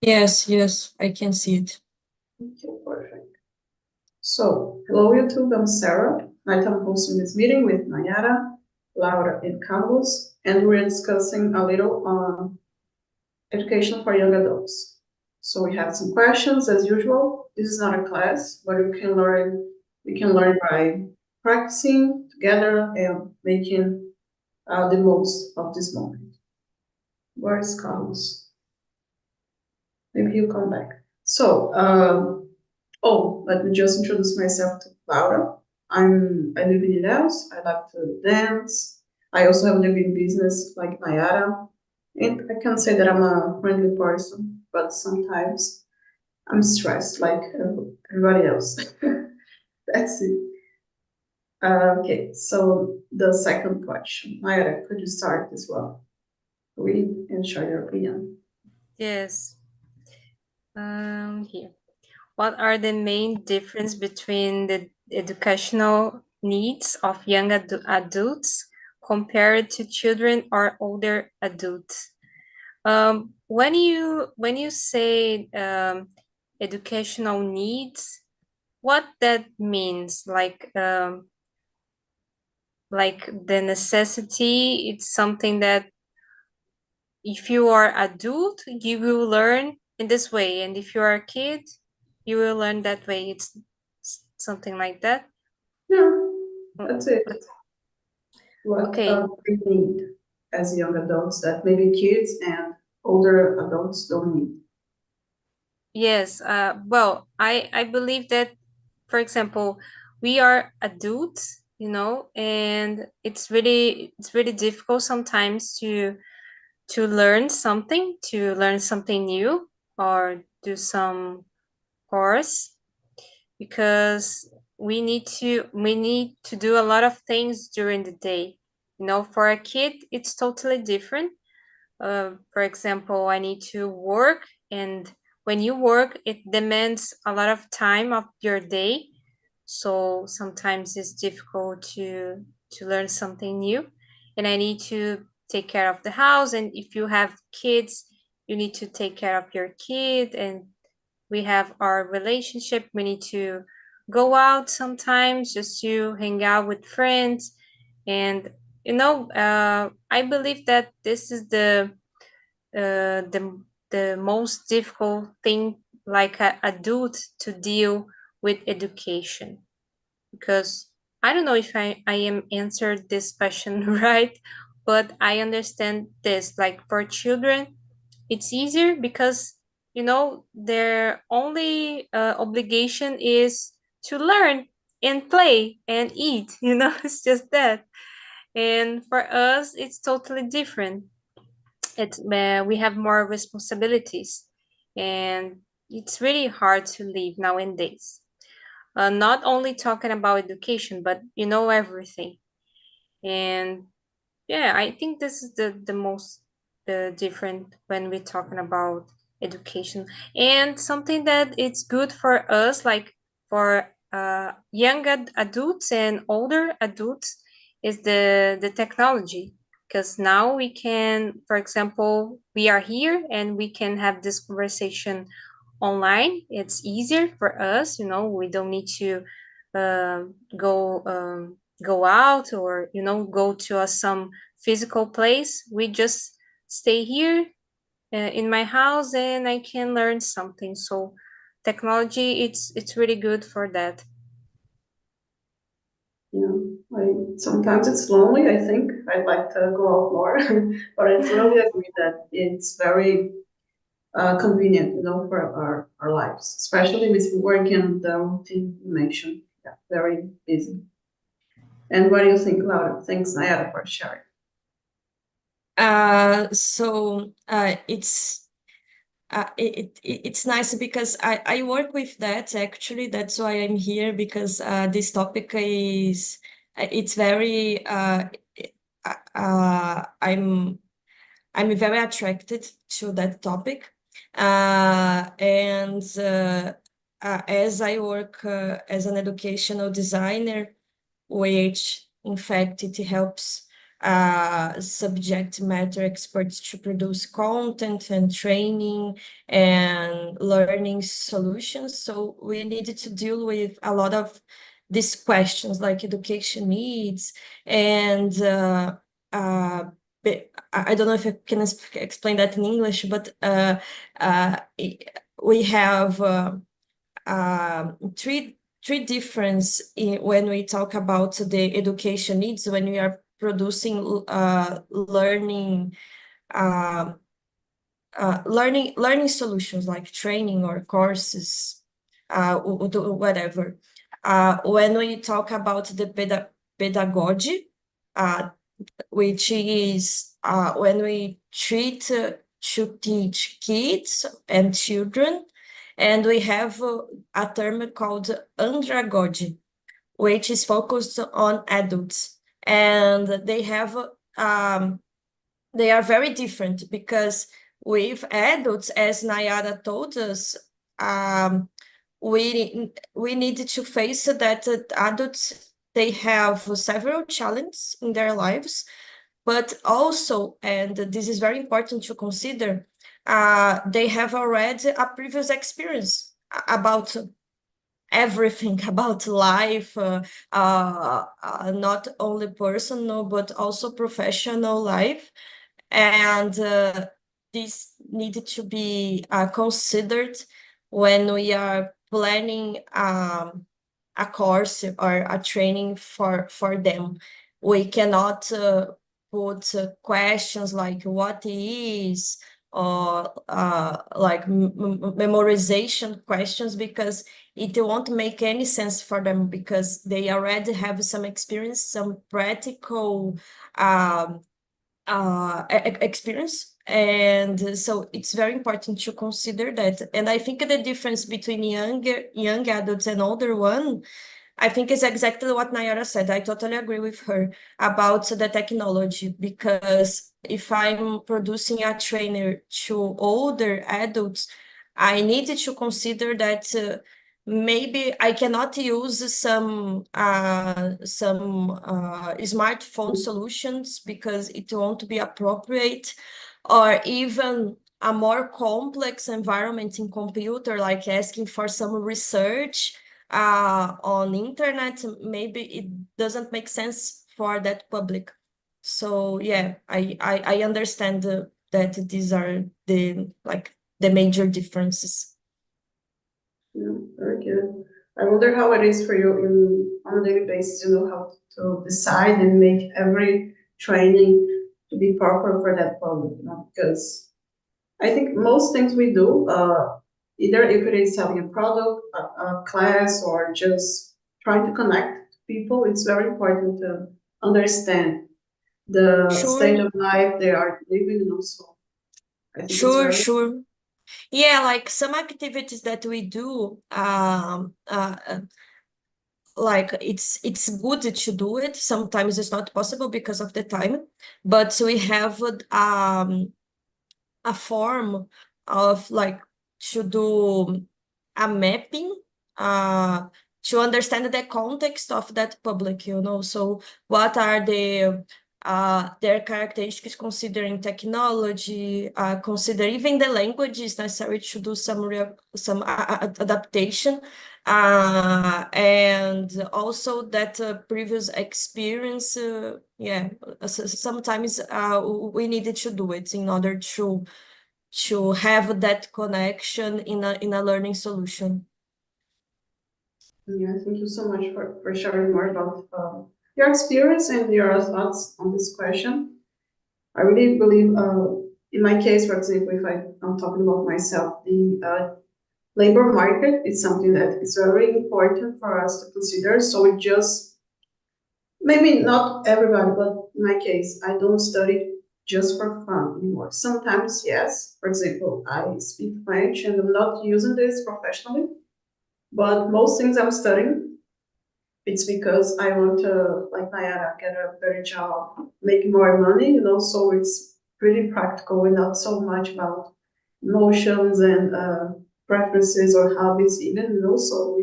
Yes, yes, I can see it. Okay, perfect. So, hello YouTube, I'm Sarah. Tonight I'm hosting this meeting with Nayara, Laura, and Carlos, and we're discussing a little on education for young adults. So we have some questions as usual. This is not a class, but we can learn by practicing together and making the most of this moment. Where is Carlos? Maybe he'll come back. So, let me just introduce myself to Laura. I live in Ilhéus. I like to dance. I also have a living business like Nayara. And I can say that I'm a friendly person, but sometimes I'm stressed like everybody else. That's it. Okay, so the second question. Nayara, could you start as well? Read and share your opinion. Yes. Here. What are the main difference between the educational needs of young adults compared to children or older adults? When you say educational needs, what that means? Like the necessity, it's something that if you are adult, you will learn in this way, and if you are a kid, you will learn that way. It's something like that. Yeah, that's it. What Okay. we need as young adults that maybe kids and older adults don't need. Yes. Well, I believe that, for example, we are adults, and it's really difficult sometimes to learn something new or do some course, because we need to do a lot of things during the day. For a kid, it's totally different. For example, I need to work, and when you work, it demands a lot of time of your day. So sometimes it's difficult to learn something new, and I need to take care of the house. And if you have kids, you need to take care of your kid, and we have our relationship. We need to go out sometimes just to hang out with friends, and I believe that this is the most difficult thing, like a adult, to deal with education. Because I don't know if I am answered this question right, but I understand this. Like for children, it's easier because their only obligation is to learn and play and eat. It's just that. And for us, it's totally different. We have more responsibilities, and it's really hard to live nowadays. Not only talking about education, but everything. And yeah, I think this is the most different when we're talking about education. And something that it's good for us, like for young adults and older adults, is the technology. Because now we can, for example, we are here and we can have this conversation online. It's easier for us. We don't need to go out, or go to some physical place. We just stay here in my house, and I can learn something. So technology, it's really good for that. Sometimes it's lonely. I think I'd like to go out more, but I totally agree that it's very convenient, for our lives, especially with work and the routine you mentioned. Yeah, very busy. And what do you think, Laura? Thanks, Nayara, for sharing. It's nice because I work with that actually. That's why I'm here, because this topic is it's very I'm very attracted to that topic, and as I work as an educational designer, which in fact it helps subject matter experts to produce content and training and learning solutions. So we needed to deal with a lot of these questions like education needs and I don't know if I can explain that in English, but we have three difference when we talk about the education needs when we are producing learning solutions like training or courses, whatever. When we talk about the pedagogy, which is when we treat to teach kids and children, and we have a term called andragogy, which is focused on adults, and they are very different because with adults, as Nayara told us, we need to face that adults, they have several challenges in their lives, but also, and this is very important to consider, they have already a previous experience about everything about life, not only personal, but also professional life. And this needed to be considered when we are planning a course or a training for them. We cannot put questions like what is or like memorization questions, because it won't make any sense for them because they already have some experience, some practical experience. And so it's very important to consider that. And I think the difference between young adults and older one, I think is exactly what Nayara said. I totally agree with her about the technology, because if I'm producing a trainer to older adults, I needed to consider that maybe I cannot use some smartphone solutions because it won't be appropriate, or even a more complex environment in computer, like asking for some research on internet, maybe it doesn't make sense for that public. So yeah, I understand that these are the major differences. Yeah, very good. I wonder how it is for you on a daily basis, how to decide and make every training to be proper for that public, because I think most things we do, either if it is selling a product, a class, or just trying to connect people, it's very important to understand the stage Sure, of life they are living in also. I think it's sure, very. sure. Yeah, like some activities that we do, like it's good to do it. Sometimes it's not possible because of the time, but we have a form of like to do a mapping uh to understand the context of that public, so what are their characteristics considering technology, consider even the language is necessary to do some adaptation, and also that previous experience, yeah, sometimes we needed to do it in order to have that connection in a learning solution. Yeah, thank you so much for sharing more about your experience and your thoughts on this question. I really believe, in my case, for example, if I'm talking about myself, the labor market is something that is very important for us to consider. So we just, maybe not everybody, but in my case, I don't study just for fun anymore. Sometimes, yes. For example, I speak French and I'm not using this professionally, but most things I'm studying, it's because I want to, like Nayara, get a better job, make more money, so it's pretty practical and not so much about emotions and preferences or habits even, so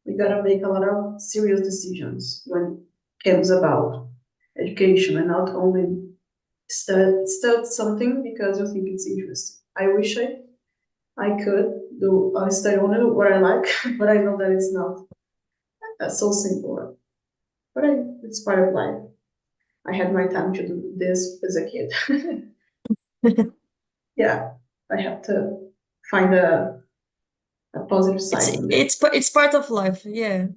we gotta make a lot of serious decisions when it comes about. education and not only study something because you think it's interesting. I wish I could do study only what I like, but I know that it's not so simple. But it's part of life. I had my time to do this as a kid. Yeah, I have to find a positive side in this. It's part of life, yeah.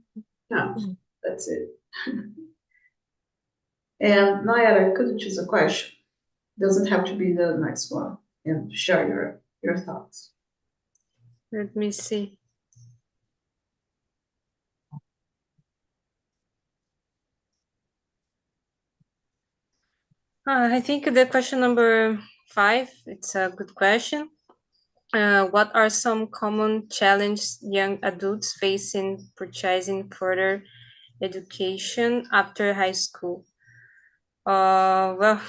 Yeah, that's it. And Nayara, could you choose a question? Doesn't have to be the next one. And share your thoughts. Let me see. I think the question number 5, it's a good question. What are some common challenges young adults face in purchasing further education after high school? Well,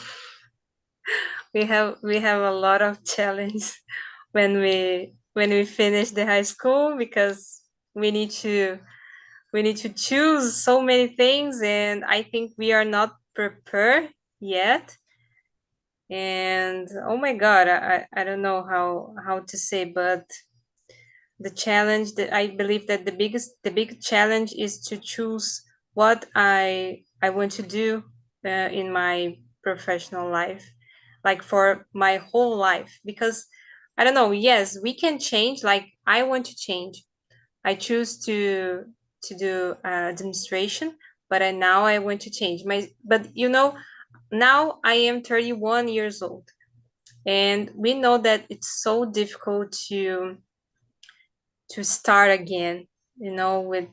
we have a lot of challenge when we finish the high school, because we need to choose so many things, and I think we are not prepared yet. And oh my god, I don't know how to say, but the challenge that I believe that the big challenge is to choose what I want to do in my professional life, like for my whole life. Because I don't know, yes, we can change. Like, I want to change, I choose to do administration, but now I want to change my. But now I am 31 years old, and we know that it's so difficult to start again. With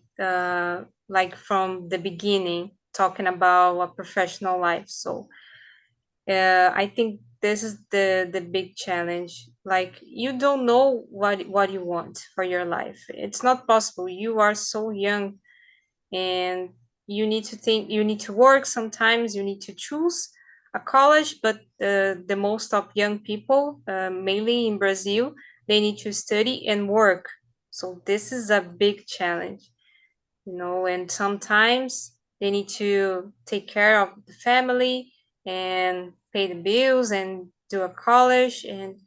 like from the beginning, talking about a professional life. So I think this is the big challenge. Like, you don't know what you want for your life. It's not possible. You are so young, and you need to think, you need to work. Sometimes you need to choose a college, but the most of young people, mainly in Brazil, they need to study and work. So this is a big challenge, and sometimes they need to take care of the family and pay the bills and do a college. And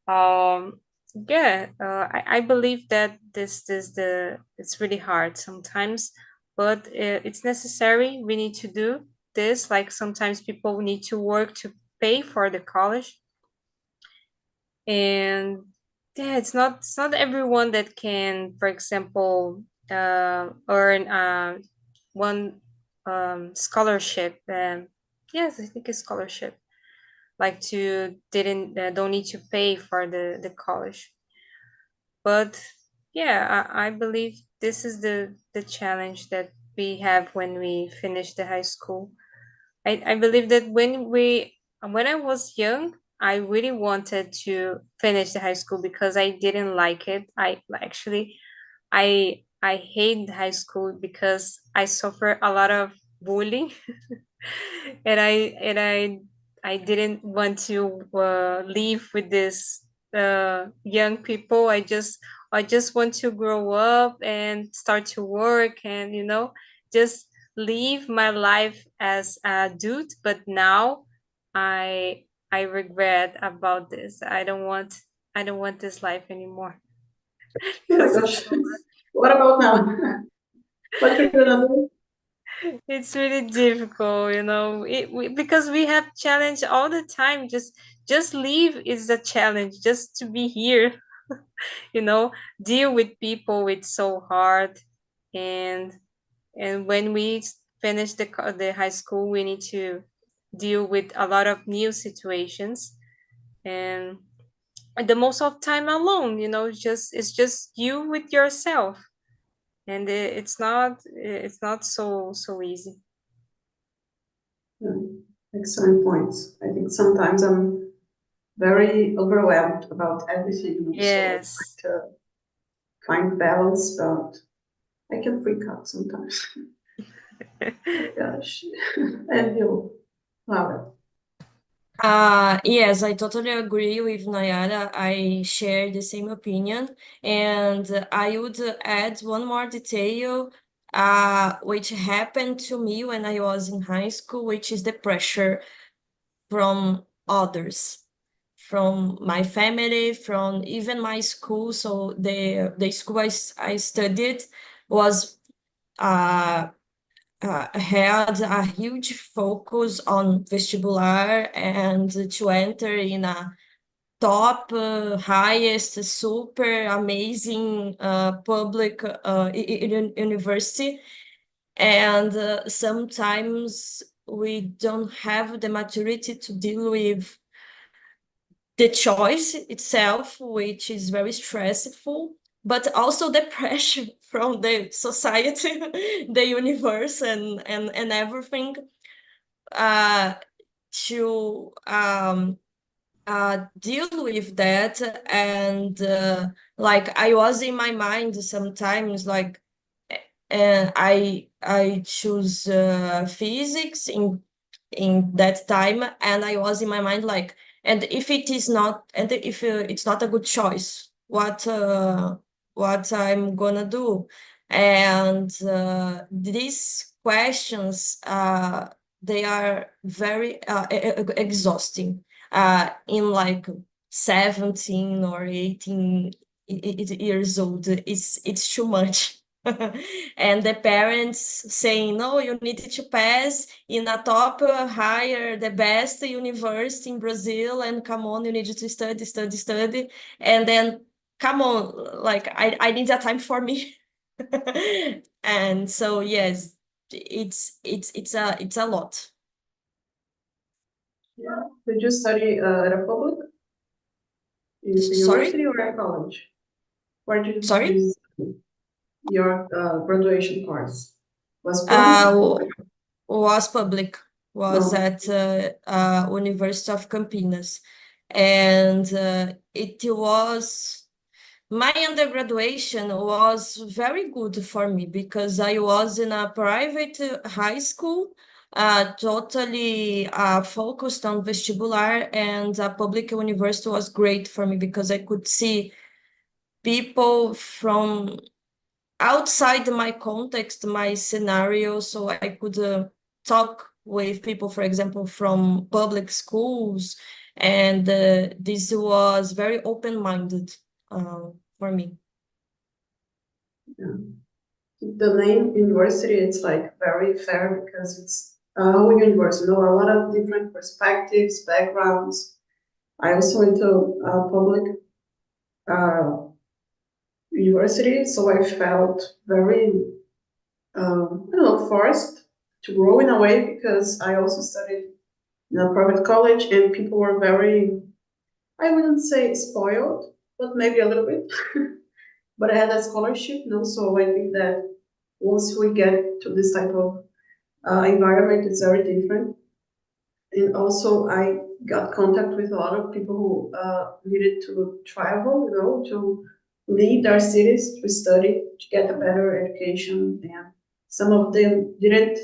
um yeah, I believe that it's really hard sometimes, but it's necessary. We need to do this. Like, sometimes people need to work to pay for the college. And yeah, it's not everyone that can, for example, earn one scholarship. Yes, I think it's scholarship, like, to didn't don't need to pay for the college. But yeah, I believe this is the challenge that we have when we finish the high school. I believe that when I was young, I really wanted to finish the high school because I didn't like it. I hate high school because I suffer a lot of bullying. and I didn't want to live with this young people. I just want to grow up and start to work, and just live my life as a adult. But now I regret about this. I don't want this life anymore. Oh my Because gosh. What about now? What you're gonna do? it's really difficult, because we have challenge all the time. Just live is a challenge. Just to be here, you know, deal with people. It's so hard. And when we finish the high school, we need to deal with a lot of new situations, and the most of time alone. It's just you with yourself, and it's not so easy. Excellent points. I think sometimes I'm very overwhelmed about everything, so I try Yes. to find balance, but I can freak out sometimes. Gosh. And you, Laura? Yes, I totally agree with Nayara. I share the same opinion. And I would add one more detail. which happened to me when I was in high school, which is the pressure from others, from my family, from even my school. So the school I studied was had a huge focus on vestibular and to enter in a top, highest, super amazing public university. And sometimes we don't have the maturity to deal with the choice itself, which is very stressful, but also the pressure from the society, the universe, and everything uh, to deal with that. And like I was in my mind sometimes, like I choose physics in that time, and I was in my mind like, and if it is not, and if it's not a good choice, what I'm gonna do? And these questions, they are very exhausting in like 17 or 18 years old. It's too much. And the parents saying, no, you need to pass in a top, higher, the best university in Brazil, and come on, you need to study, study, study. And then, come on, like, I need a time for me. And so, yes, it's a lot. Yeah. Did you study at a public Sorry? university or at college? Where did Sorry? you study your graduation course? Was public? Was public, was No. at University of Campinas. And it was, my undergraduation was very good for me because I was in a private high school, totally focused on vestibular, and a public university was great for me because I could see people from outside my context, my scenario, so I could talk with people, for example, from public schools, and this was very open-minded for me. Yeah. The name university, it's like very fair because it's a whole universe, you know, a lot of different perspectives, backgrounds. I also went to a public uh, university, so I felt very, I don't know, forced to grow in a way because I also studied in a private college and people were very, I wouldn't say spoiled, but maybe a little bit. But I had a scholarship, you know, so I think that once we get to this type of environment, it's very different. And also, I got contact with a lot of people who needed to travel, you know, to leave their cities to study, to get a better education. And some of them didn't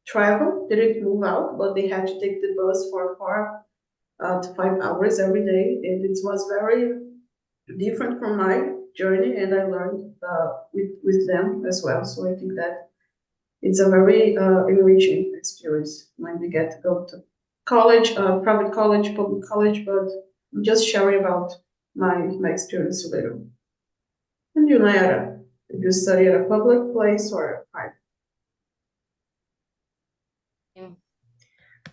travel, didn't move out, but they had to take the bus for 4 to 5 hours every day. And it was very different from my journey, and I learned with them as well. So I think that it's a very enriching experience when we get to go to college, private college, public college, but I'm just sharing about my experience a little. And you, Nayara, did you study at a public place or a private?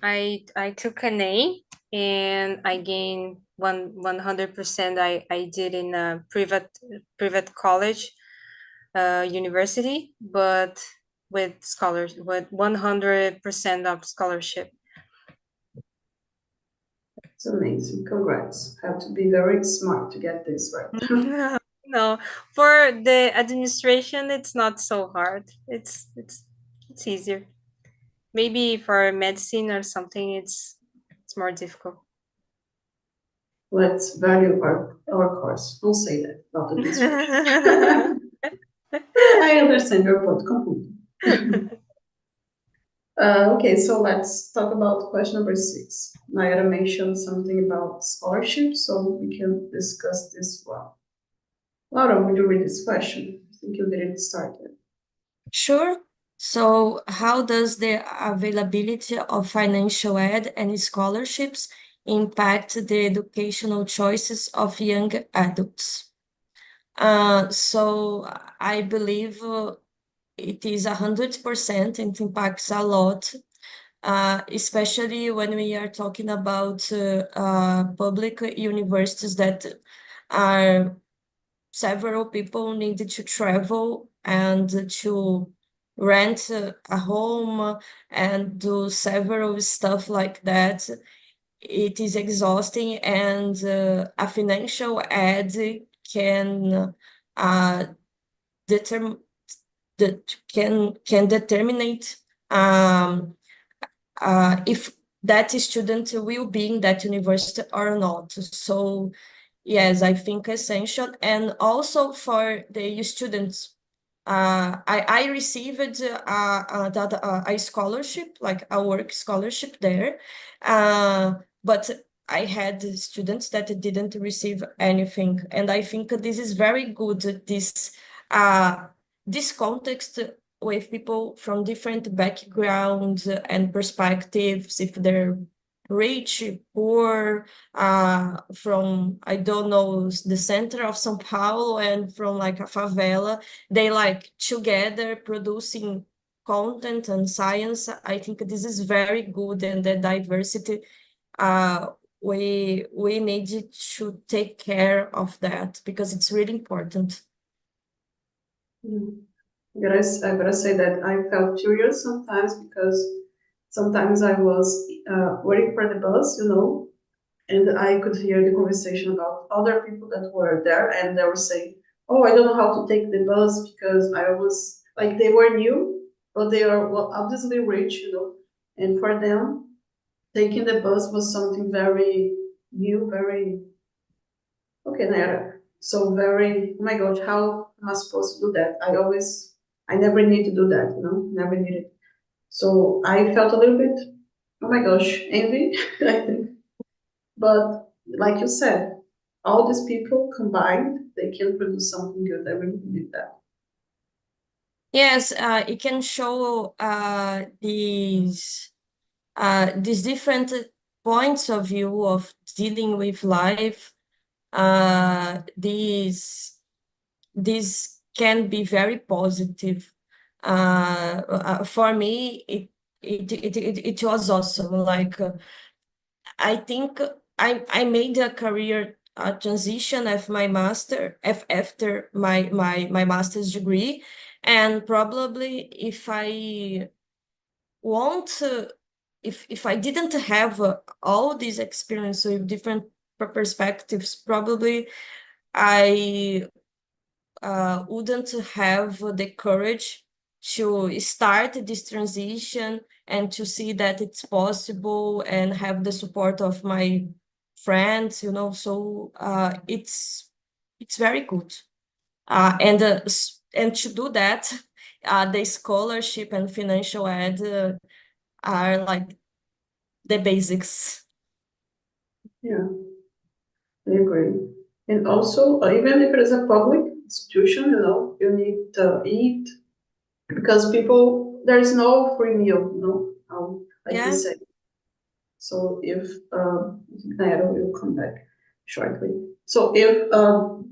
I took an A and I gained 100%. I did in a private college, university, but with scholars with 100% of scholarship. It's amazing. Congrats. Have to be very smart to get this right. No, for the administration, it's not so hard. It's easier. Maybe for medicine or something, it's more difficult. Let's value our course. Don't say that about the district. I understand your point completely. Okay, so let's talk about question number 6. Nayara mentioned something about scholarships, so we can discuss this well. Laura, would you read this question? I think you didn't start it. Sure. So, how does the availability of financial aid and scholarships impact the educational choices of young adults? So I believe it is 100%. It impacts a lot, especially when we are talking about public universities that are several people needed to travel and to rent a home and do several stuff like that. It is exhausting, and a financial aid can uh, determine that can determine if that student will be in that university or not. So yes, I think essential, and also for the students. I received a scholarship, like a work scholarship there, but I had students that didn't receive anything, and I think this is very good. Uh, this context with people from different backgrounds and perspectives, if they're rich, poor, from, I don't know, the center of São Paulo and from like a favela, they like together producing content and science. I think this is very good, and the diversity, uh, we need to take care of that because it's really important. I gotta say that I felt curious sometimes because sometimes I was waiting for the bus, and I could hear the conversation about other people that were there, and they were saying, "Oh, I don't know how to take the bus because I was like they were new, but they are well, obviously rich, and for them, taking the bus was something very new, very okay, Nayara. So very, oh my gosh, how am I supposed to do that? I never need to do that, never needed. So I felt a little bit, oh my gosh, envy, I think. But like you said, all these people combined, they can produce something good. I really believe that. Yes, it can show these different points of view of dealing with life. These can be very positive. For me, it was awesome. Like I think I made a career transition of my after my master's degree, and probably if I want to, if I didn't have all this experience with different perspectives, probably I wouldn't have the courage to start this transition and to see that it's possible and have the support of my friends, so it's very good. And to do that, the scholarship and financial aid are like the basics. Yeah, I agree. And also, even if it is a public institution, you need to eat because there is no free meal, like we Yeah. say. So if Nairo will come back shortly. So if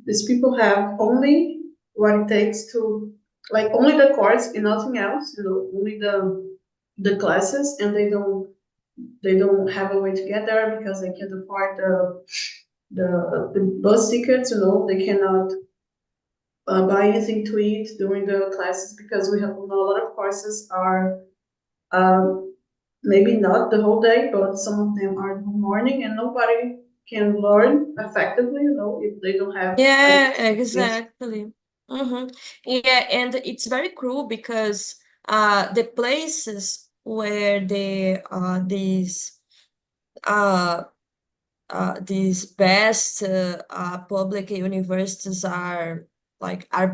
these people have only what it takes to, like only the course and nothing else, only the classes, and they don't have a way to get there because they can't afford the bus tickets, they cannot buy anything to eat during the classes because we have a lot of courses are maybe not the whole day, but some of them are in the morning, and nobody can learn effectively, if they don't have Yeah, this. exactly. Yeah, and it's very cruel because the places where uh, these best public universities are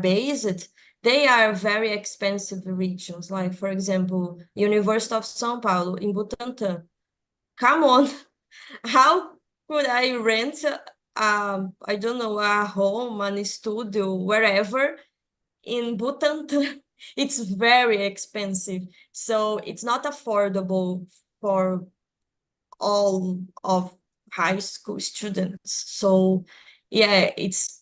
based, they are very expensive regions. Like, for example, University of São Paulo in Butantã. Come on, how could I rent, I don't know, a home, a studio, wherever in Bhutan? it's very expensive. So it's not affordable for all of high school students. So yeah, it's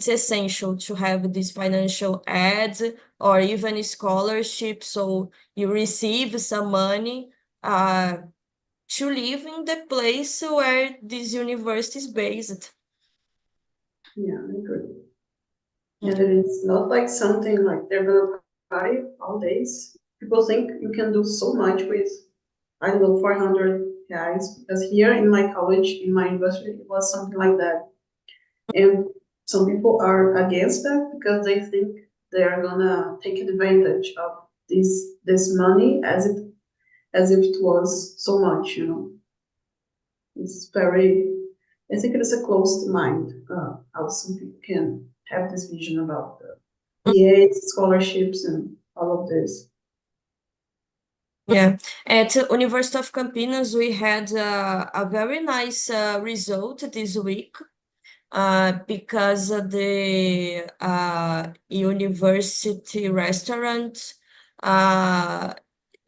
essential to have this financial aid or even a scholarship, so you receive some money to live in the place where this university is based. Yeah, I agree. And it is not like something like they're gonna party all days. People think you can do so much with, I don't know, 400 guys, because here in my college, in my university, it was something like that. And some people are against that because they think they are gonna take advantage of this money as if it was so much, you know. It's very, I think it is a closed mind, how some people can have this vision about the aids, scholarships, and all of this. Yeah, at University of Campinas, we had a very nice result this week because the university restaurant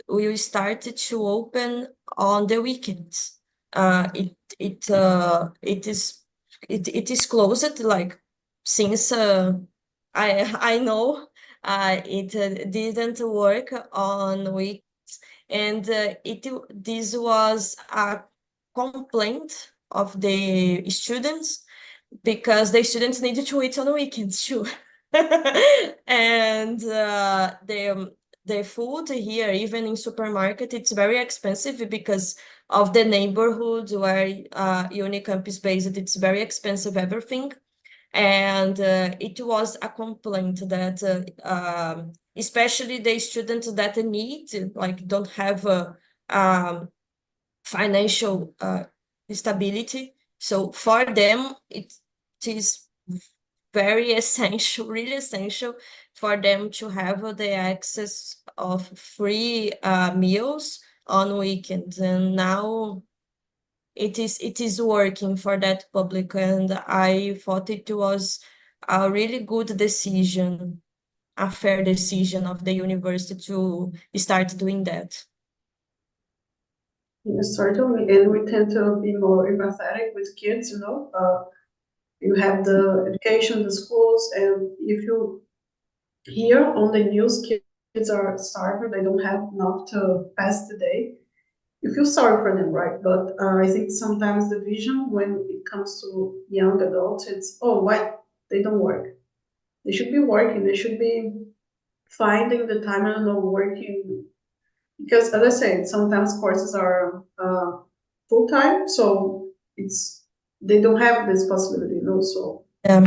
will start to open on the weekends. It is closed like since I know it didn't work on week, and this was a complaint of the students because the students needed to eat on the weekends too. And the food here, even in supermarket, it's very expensive because of the neighborhood where Unicamp is based. It's very expensive, everything. And it was a complaint that especially the students that need, like, don't have financial stability. So for them, it is very essential, really essential for them to have the access of free meals on weekends. And now it is working for that public, and I thought it was a really good decision, a fair decision of the university to start doing that. Yes, certainly, and we tend to be more empathetic with kids, you know. You have the education, the schools, and if you hear on the news, kids are starving, they don't have enough to pass the day. You feel sorry for them, right? But I think sometimes the vision when it comes to young adults, it's, oh, what? They don't work. They should be working. They should be finding the time, I don't know, working. Because as I said, sometimes courses are full time, so they don't have this possibility, you know. So Yeah.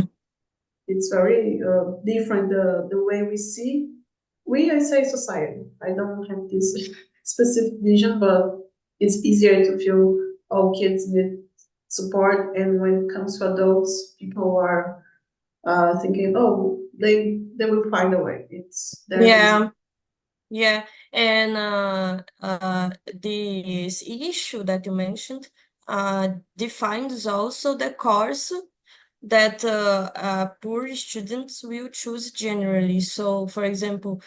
it's very different the way we see. I say society. I don't have this specific vision, but it's easier to feel all kids need support, and when it comes to adults, people are thinking, oh, they will find a way. It's their business. Yeah. Yeah, and this issue that you mentioned defines also the course that poor students will choose generally. So, for example,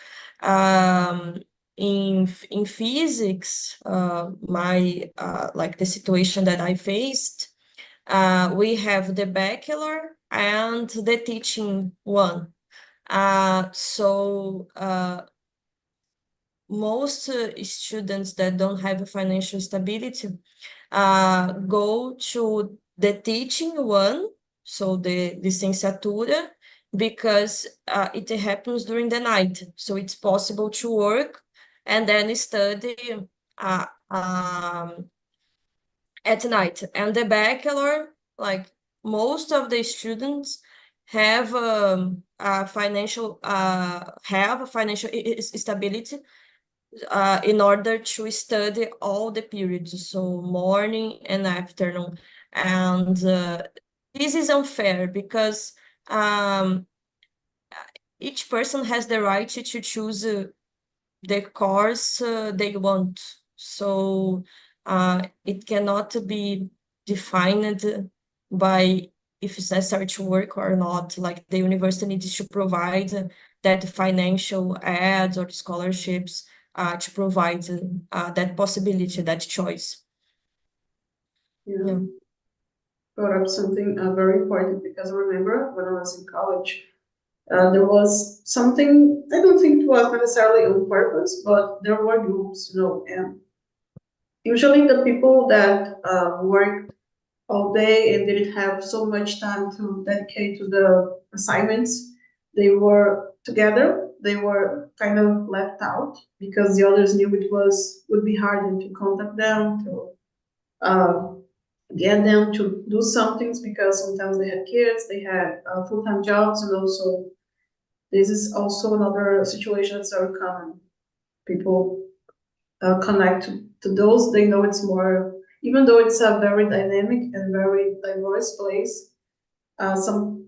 in physics, my like the situation that I faced, we have the bachelor and the teaching one. So most students that don't have financial stability go to the teaching one, so the licenciatura, because it happens during the night. So it's possible to work and then study uh, at night. And the bachelor, like most of the students have a financial stability in order to study all the periods, so morning and afternoon. And this is unfair because each person has the right to choose the course they want. So it cannot be defined by if it's necessary to work or not. Like the university needs to provide that financial ads or scholarships to provide that possibility, that choice. Yeah. Brought up something very important, because I remember when I was in college, there was something, I don't think it was necessarily on purpose, but there were groups, and usually the people that worked all day and didn't have so much time to dedicate to the assignments, they were together. They were kind of left out because the others knew would be harder to contact them, to uh, get them to do some things, because sometimes they had kids, they had full-time jobs, so this is also another situation that's very common. People connect to those they know. It's more, even though it's a very dynamic and very diverse place, some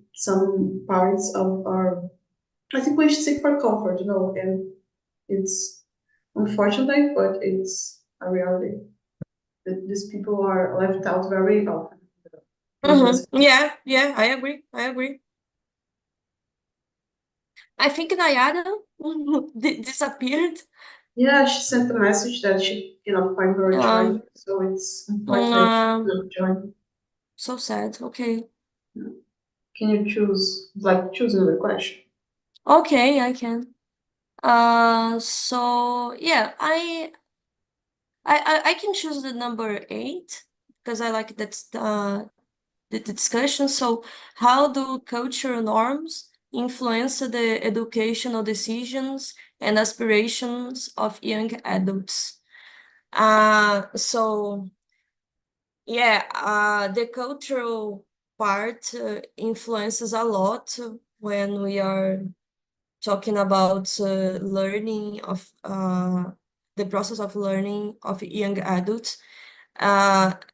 parts of our, I think we should seek for comfort, and it's unfortunate, but it's a reality that these people are left out very often. Yeah, I agree. I think Nayara disappeared. Yeah, she sent a message that she cannot find her recording, so it's unfortunate she couldn't join. So sad. Okay. Can you choose another question? Okay, I can. So yeah, I can choose the number 8 because I like the discussion. So how do cultural norms influence the educational decisions and aspirations of young adults? So yeah, the cultural part influences a lot when we are talking about learning of the process of learning of young adults,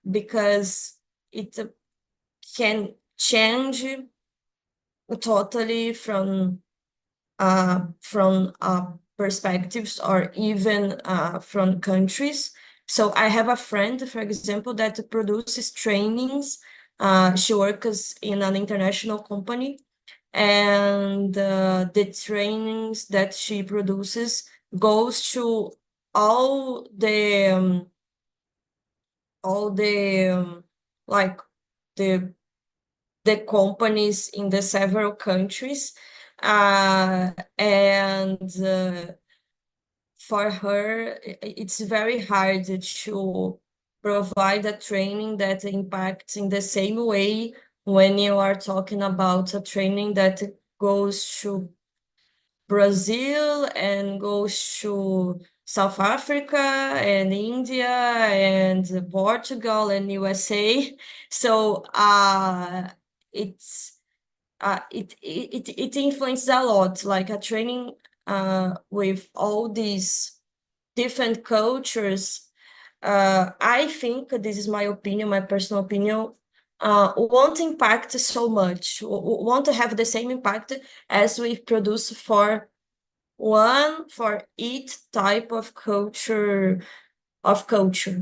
because it can change totally from perspectives or even from countries. So I have a friend, for example, that produces trainings. She works in an international company, and the trainings that she produces goes to all the like the companies in the several countries, and for her it's very hard to provide a training that impacts in the same way when you are talking about a training that goes to Brazil and goes to South Africa and India and Portugal and USA. So it influences a lot, like a training with all these different cultures. I think this is my opinion, my personal opinion. Won't impact so much, won't have the same impact as we produce for each type of culture.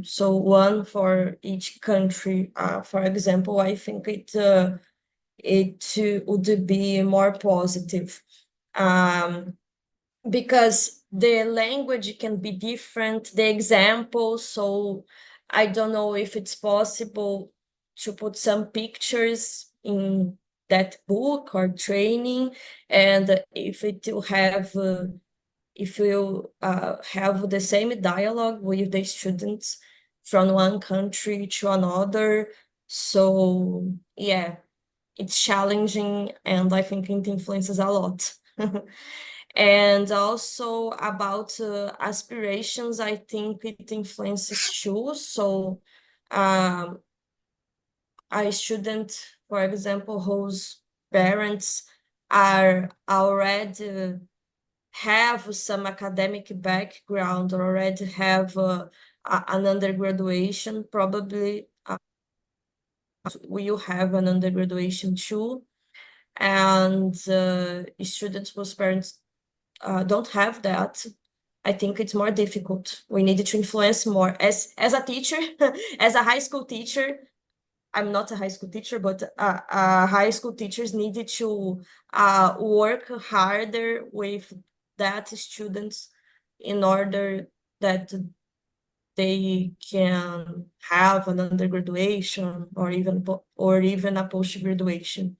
So one for each country. For example, I think it would be more positive, because the language can be different, the examples. So I don't know if it's possible to put some pictures in that book or training, and if it will have the same dialogue with the students from one country to another. So yeah, it's challenging, and I think it influences a lot. And also about aspirations, I think it influences too. So a student, for example, whose parents are already have some academic background or already have an undergraduation, probably will have an undergraduation too. And students whose parents don't have that, I think it's more difficult. We need to influence more. As a teacher, as a high school teacher, I'm not a high school teacher, but high school teachers needed to work harder with that students in order that they can have an undergraduation or even a post-graduation.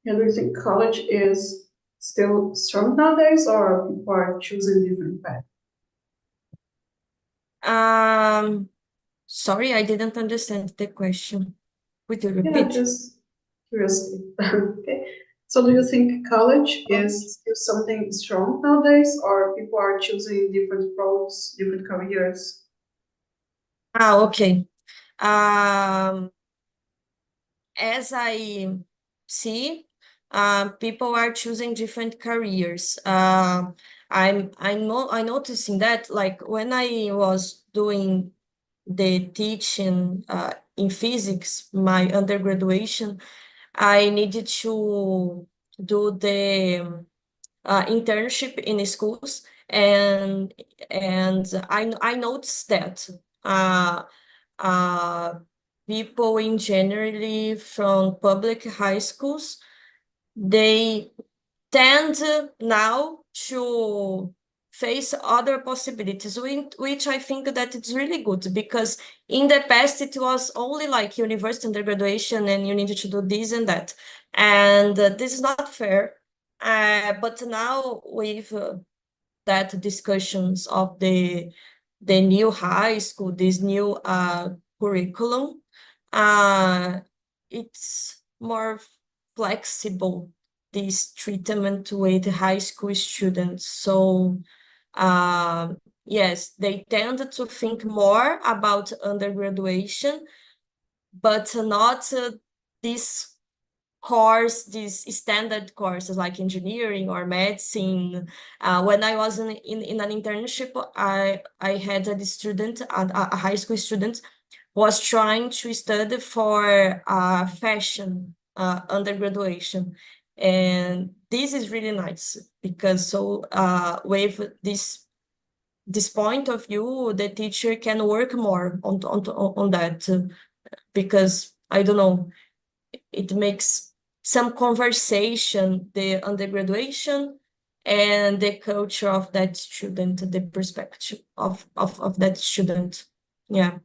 And do you think college is still strong nowadays, or people are choosing different paths? Sorry, I didn't understand the question. Would you Yeah, repeat? just curiosity. Okay. So do you think college is still something strong nowadays, or people are choosing different roles, different careers? Okay. As I see, people are choosing different careers. I noticing that, like, when I was doing the teaching in physics, my undergraduation, I needed to do the internship in schools, and I noticed that uh, uh, people in generally from public high schools, they tend now to face other possibilities, which I think that it's really good, because in the past it was only like university undergraduation and you needed to do this and that, and this is not fair. But now with that discussions of the new high school, this new curriculum, it's more flexible, this treatment with high school students. So yes, they tend to think more about undergraduation, but not this course, these standard courses like engineering or medicine. When I was in an internship, I had a student, a high school student, was trying to study for fashion undergraduation. And this is really nice, because so with this point of view, the teacher can work more on that, because I don't know, it makes some conversation, the undergraduation and the culture of that student, the perspective of that student. Yeah.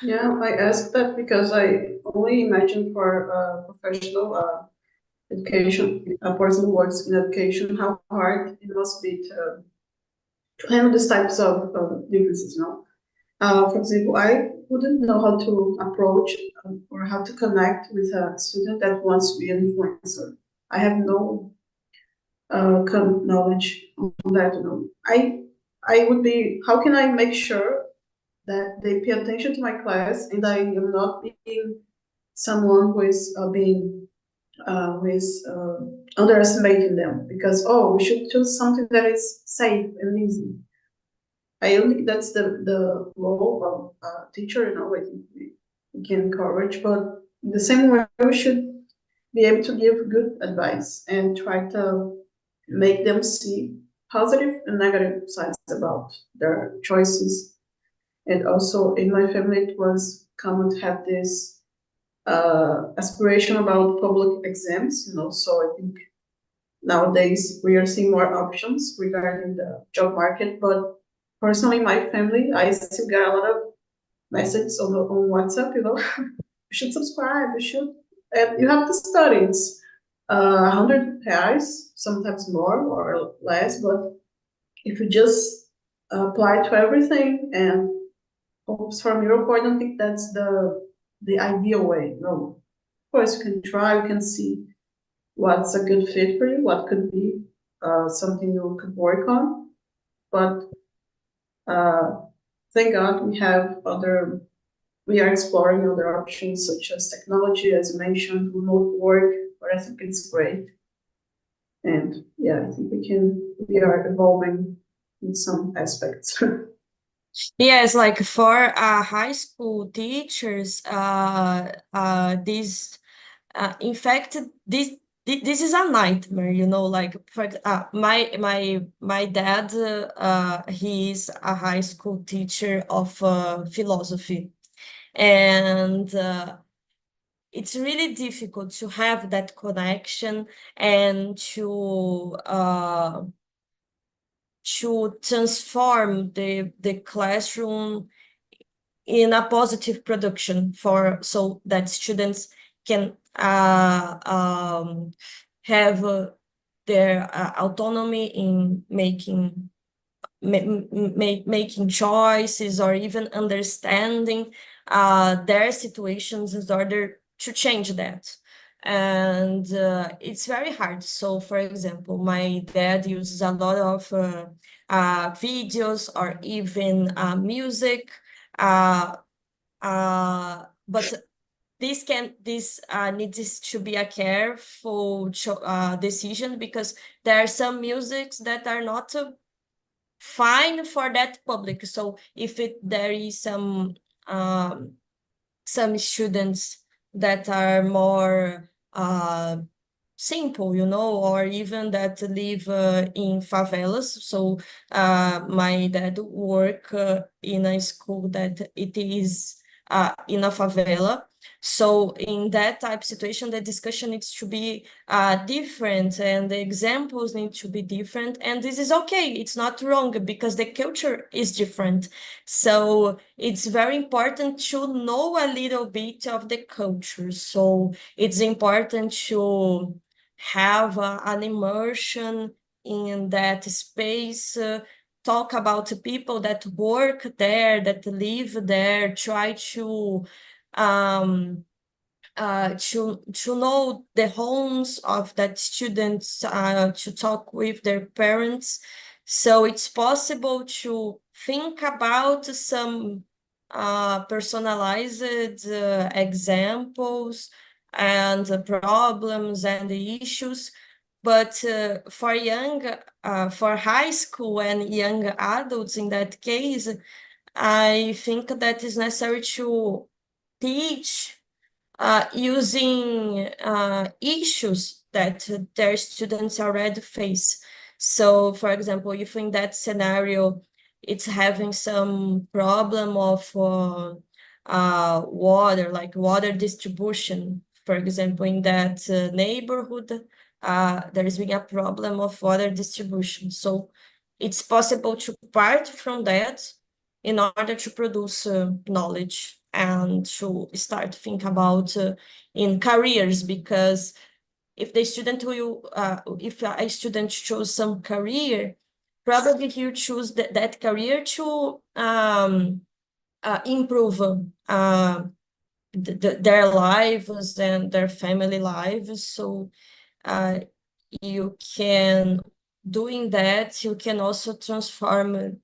Yeah, I asked that because I only imagine for professional education, a person who works in education, how hard it must be to handle these types of differences, you know. For example, I wouldn't know how to approach or how to connect with a student that wants to be an influencer. I have no knowledge on that. You know, I would be. How can I make sure that they pay attention to my class and I am not being someone who is underestimating them because oh we should choose something that is safe and easy. I don't think that's the role of a teacher, you know, I think we can encourage, but in the same way, we should be able to give good advice and try to make them see positive and negative sides about their choices. And also in my family, it was common to have this aspiration about public exams, you know, so I think nowadays we are seeing more options regarding the job market, but personally, my family, I still get a lot of messages on WhatsApp, you know, you should subscribe, you should, and you have to study. It's 100 reais, sometimes more or less, but if you just apply to everything and hopes for a miracle, I don't think that's the ideal way. No, of course you can try, you can see what's a good fit for you, what could be something you could work on. But thank God we are exploring other options such as technology, as you mentioned, remote work, where I think it's great. And yeah, I think we are evolving in some aspects. Yes, like for high school teachers, in fact, this is a nightmare, you know, like for my dad, he's a high school teacher of philosophy, and it's really difficult to have that connection and to transform the classroom in a positive production for so that students can have their autonomy in making choices or even understanding their situations in order to change that. And it's very hard. So, for example, my dad uses a lot of videos or even music. But this needs to be a careful decision, because there are some musics that are not fine for that public. So if there is some students that are more simple, you know, or even that live in favelas. So my dad work in a school that it is in a favela. So in that type situation, the discussion needs to be different, and the examples need to be different. And this is okay. It's not wrong, because the culture is different. So it's very important to know a little bit of the culture. So it's important to have an immersion in that space, talk about people that work there, that live there, try um, to know the homes of that students, to talk with their parents. So it's possible to think about some personalized examples and problems and issues. But for high school and young adults in that case, I think that is necessary to teach using issues that their students already face. So, for example, if in that scenario it's having some problem of water, like water distribution, for example, in that neighborhood, there's been a problem of water distribution. So it's possible to part from that in order to produce knowledge and to start to think about in careers, because if if a student choose some career, probably he'll choose that career to improve their lives and their family lives. So you can, doing that, you can also transform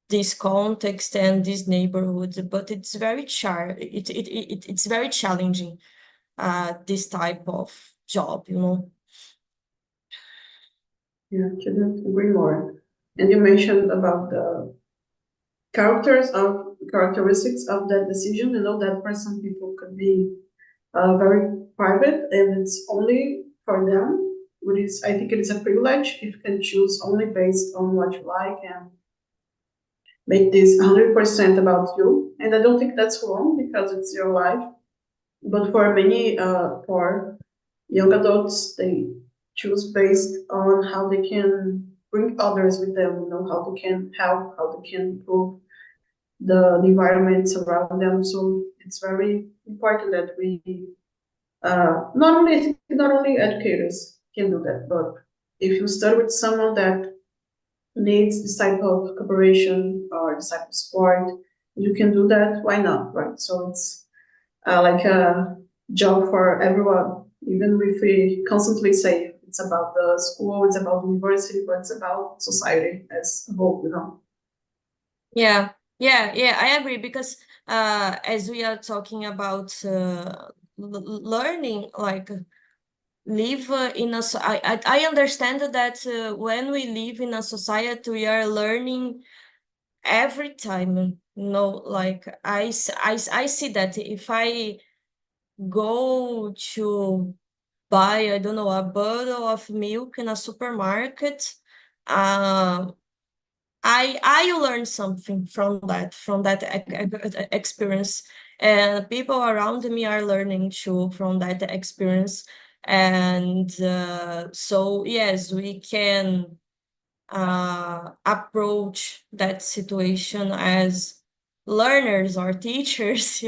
this context and this neighborhood, but it's very it's very challenging, this type of job, you know. Yeah, couldn't agree more. And you mentioned about the characteristics of that decision. You know that for some people could be very private, and it's only for them. Which is, I think it is a privilege if you can choose only based on what you like and make this 100% about you. And I don't think that's wrong because it's your life. But for many, for young adults, they choose based on how they can bring others with them, you know, how they can help, how they can improve the environments around them. So it's very important that we not only educators can do that, but if you start with someone that needs this type of cooperation or this type of support, you can do that. Why not, right? So it's like a job for everyone. Even if we constantly say it's about the school, it's about the university, but it's about society as a whole, you know. Yeah, I agree, because as we are talking about learning, like live in a I understand that when we live in a society, we are learning every time, you know. Like I see that if I go to buy, I don't know, a bottle of milk in a supermarket, I learned something from that experience, and people around me are learning too from that experience. And so yes, we can approach that situation as learners or teachers,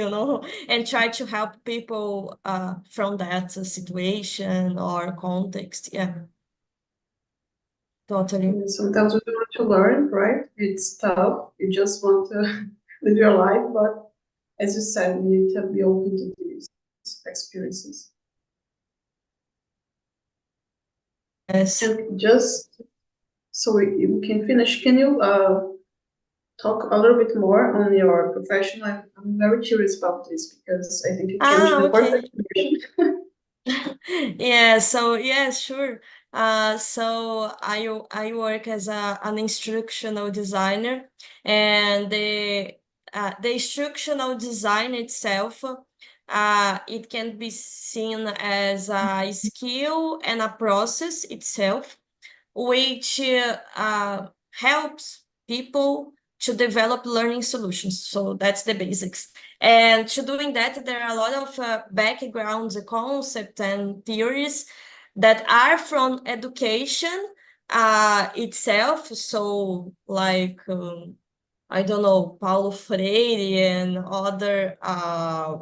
and try to help people from that situation or context. Yeah, totally. And sometimes we want to learn, right? It's tough. You just want to live your life, but as you said, you need to be open to these experiences. Yes. And just so we can finish, can you talk a little bit more on your profession? I'm very curious about this because I think you came to the Okay. perfect situation. Yeah, so yeah, sure. So I work as an instructional designer, and the instructional design itself, it can be seen as a skill and a process itself, which helps people to develop learning solutions. So that's the basics. And to doing that, there are a lot of backgrounds, concepts, and theories that are from education itself. So, like, I don't know, Paulo Freire and other uh,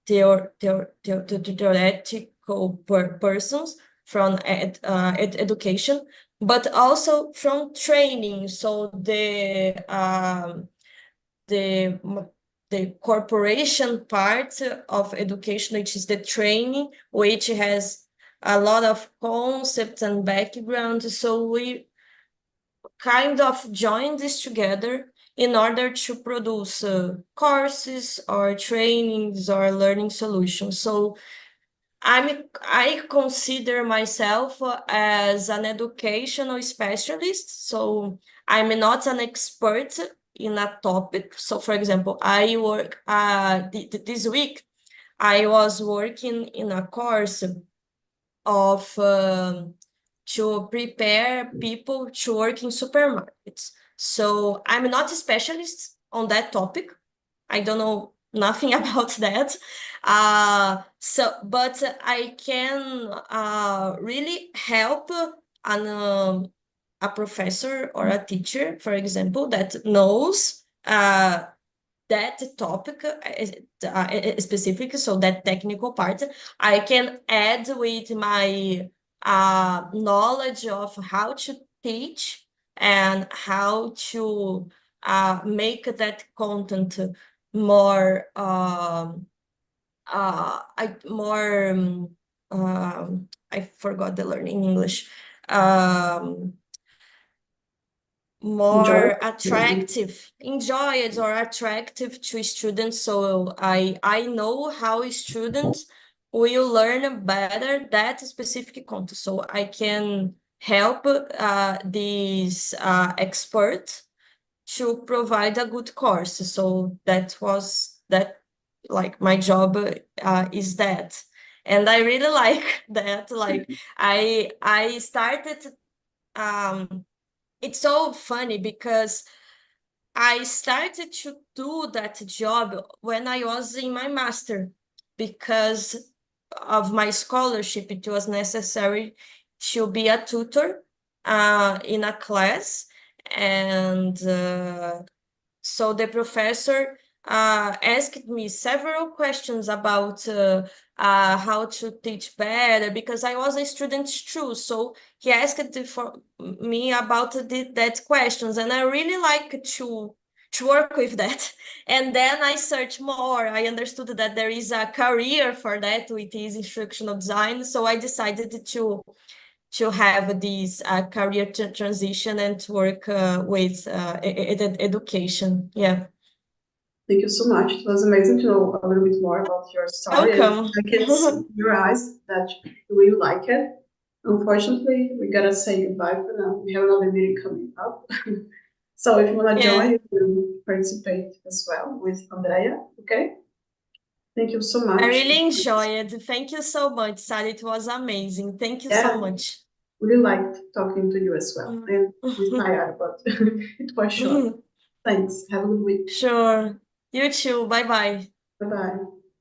theoretical persons from education, but also from training. So the the corporation part of education, which is the training, which has a lot of concepts and background. So we kind of join this together in order to produce courses or trainings or learning solutions. So I consider myself as an educational specialist. So I'm not an expert in a topic. So for example, I work this week I was working in a course of to prepare people to work in supermarkets. So I'm not a specialist on that topic. I don't know nothing about that. But I can really help a professor or a teacher, for example, that knows that topic specific, so that technical part, I can add with my knowledge of how to teach and how to make that content more I forgot the learning English, Enjoy. more attractive, enjoyed or attractive to students. So I know how students will learn better that specific content. So I can help these experts to provide a good course. So that like my job is that. And I really like that. Like I started it's so funny because I started to do that job when I was in my master because of my scholarship. It was necessary to be a tutor in a class, and so the professor asked me several questions about how to teach better because I was a student too. So he asked for me about that questions, and I really like to work with that. And then I searched more. I understood that there is a career for that, which is instructional design. So I decided to have this career transition and to work with education. Yeah. Thank you so much. It was amazing to know a little bit more about your story, and Welcome. I can see in your eyes that you really like it. Unfortunately, we gotta say goodbye for now. We have another meeting coming up. So if you wanna Yeah. join, you can participate as well with Andrea, okay? Thank you so much. I really enjoyed it. Thank you so much, Sally. It was amazing. Thank you so Yeah. much. Really liked talking to you as well, and with Nayara, but it was short. Thanks. Have a good week. Sure. You too. Bye bye. Bye-bye.